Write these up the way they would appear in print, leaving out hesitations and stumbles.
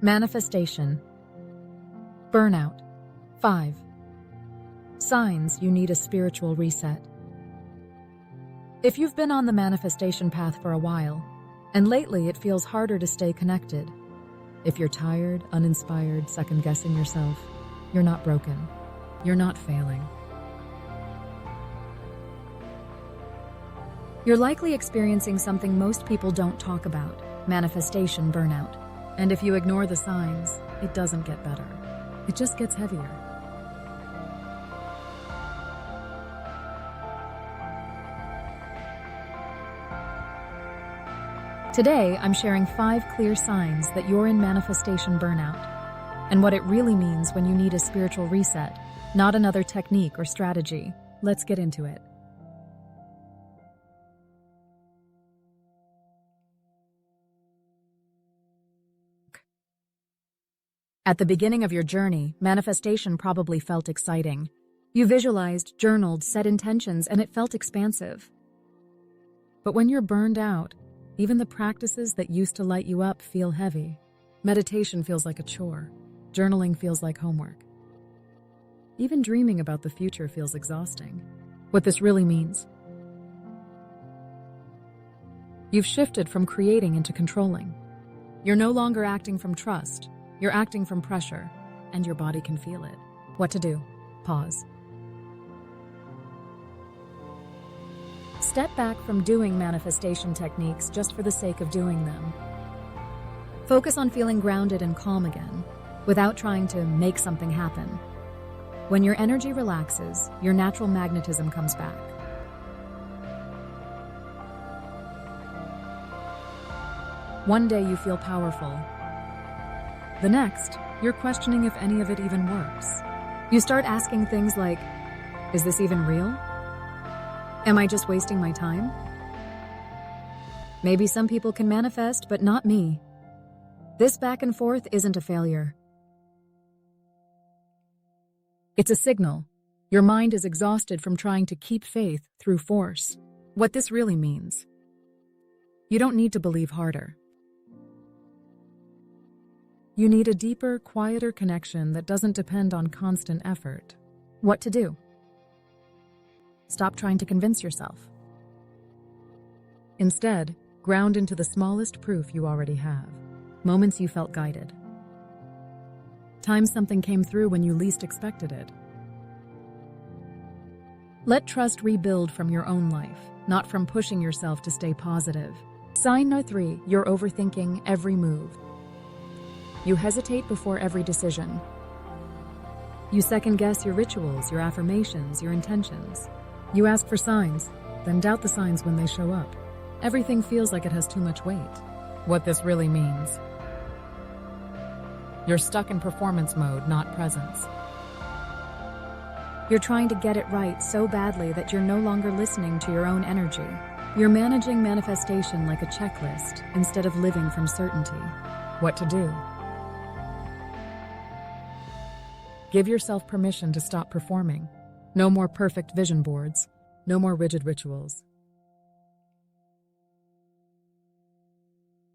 Manifestation. Burnout. 5. Signs you need a spiritual reset. If you've been on the manifestation path for a while, and lately it feels harder to stay connected, if you're tired, uninspired, second-guessing yourself, you're not broken. You're not failing. You're likely experiencing something most people don't talk about, manifestation burnout. And if you ignore the signs, it doesn't get better. It just gets heavier. Today, I'm sharing 5 clear signs that you're in manifestation burnout, and what it really means when you need a spiritual reset, not another technique or strategy. Let's get into it. At the beginning of your journey, manifestation probably felt exciting. You visualized, journaled, set intentions, and it felt expansive. But when you're burned out, even the practices that used to light you up feel heavy. Meditation feels like a chore. Journaling feels like homework. Even dreaming about the future feels exhausting. What this really means: you've shifted from creating into controlling. You're no longer acting from trust. You're acting from pressure, and your body can feel it. What to do? Pause. Step back from doing manifestation techniques just for the sake of doing them. Focus on feeling grounded and calm again, without trying to make something happen. When your energy relaxes, your natural magnetism comes back. One day you feel powerful. The next, you're questioning if any of it even works. You start asking things like, is this even real? Am I just wasting my time? Maybe some people can manifest, but not me. This back and forth isn't a failure. It's a signal. Your mind is exhausted from trying to keep faith through force. What this really means: you don't need to believe harder. You need a deeper, quieter connection that doesn't depend on constant effort. What to do? Stop trying to convince yourself. Instead, ground into the smallest proof you already have. Moments you felt guided. Times something came through when you least expected it. Let trust rebuild from your own life, not from pushing yourself to stay positive. Sign No. 3, you're overthinking every move. You hesitate before every decision. You second-guess your rituals, your affirmations, your intentions. You ask for signs, then doubt the signs when they show up. Everything feels like it has too much weight. What this really means: you're stuck in performance mode, not presence. You're trying to get it right so badly that you're no longer listening to your own energy. You're managing manifestation like a checklist instead of living from certainty. What to do? Give yourself permission to stop performing. No more perfect vision boards. No more rigid rituals.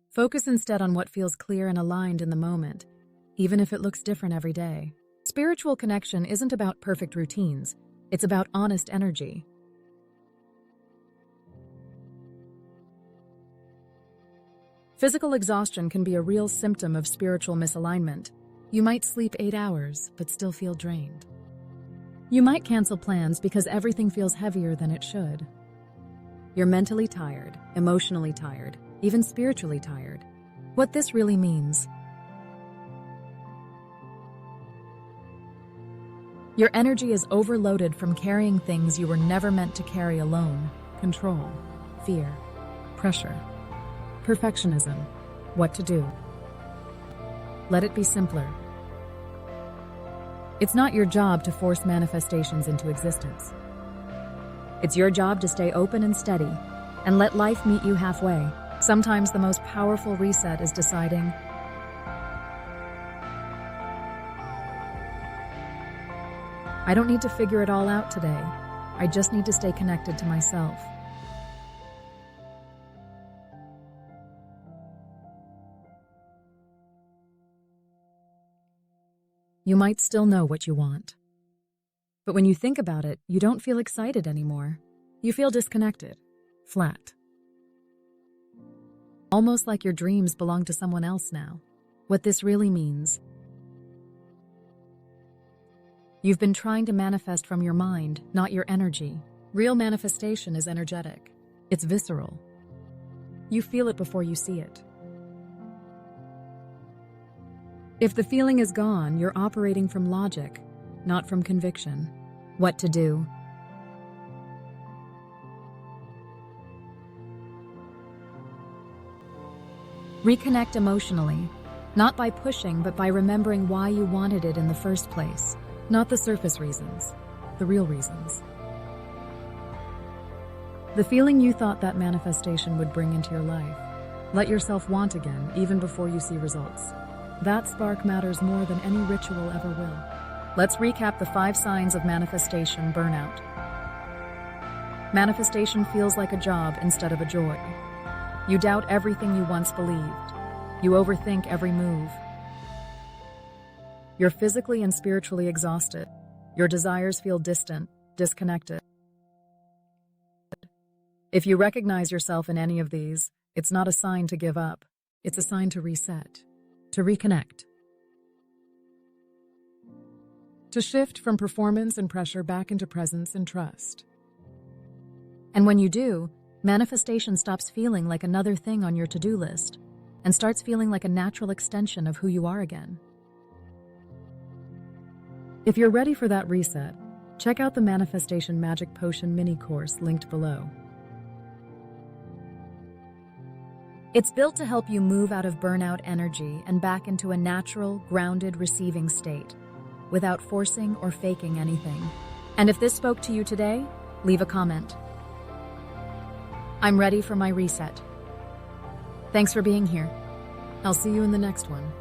Focus instead on what feels clear and aligned in the moment, even if it looks different every day. Spiritual connection isn't about perfect routines. It's about honest energy. Physical exhaustion can be a real symptom of spiritual misalignment. You might sleep 8 hours, but still feel drained. You might cancel plans because everything feels heavier than it should. You're mentally tired, emotionally tired, even spiritually tired. What this really means: your energy is overloaded from carrying things you were never meant to carry alone. Control, fear, pressure, perfectionism. What to do? Let it be simpler. It's not your job to force manifestations into existence. It's your job to stay open and steady, and let life meet you halfway. Sometimes the most powerful reset is deciding, I don't need to figure it all out today. I just need to stay connected to myself. You might still know what you want. But when you think about it, you don't feel excited anymore. You feel disconnected, flat. Almost like your dreams belong to someone else now. What this really means: you've been trying to manifest from your mind, not your energy. Real manifestation is energetic. It's visceral. You feel it before you see it. If the feeling is gone, you're operating from logic, not from conviction. What to do? Reconnect emotionally, not by pushing, but by remembering why you wanted it in the first place. Not the surface reasons, the real reasons. The feeling you thought that manifestation would bring into your life. Let yourself want again, even before you see results. That spark matters more than any ritual ever will. Let's recap the 5 signs of manifestation burnout. Manifestation feels like a job instead of a joy. You doubt everything you once believed. You overthink every move. You're physically and spiritually exhausted. Your desires feel distant, disconnected. If you recognize yourself in any of these, it's not a sign to give up. It's a sign to reset, to reconnect. To shift from performance and pressure back into presence and trust. And when you do, manifestation stops feeling like another thing on your to-do list and starts feeling like a natural extension of who you are again. If you're ready for that reset, check out the Manifestation Magic Potion mini course linked below. It's built to help you move out of burnout energy and back into a natural, grounded, receiving state without forcing or faking anything. And if this spoke to you today, leave a comment. I'm ready for my reset. Thanks for being here. I'll see you in the next one.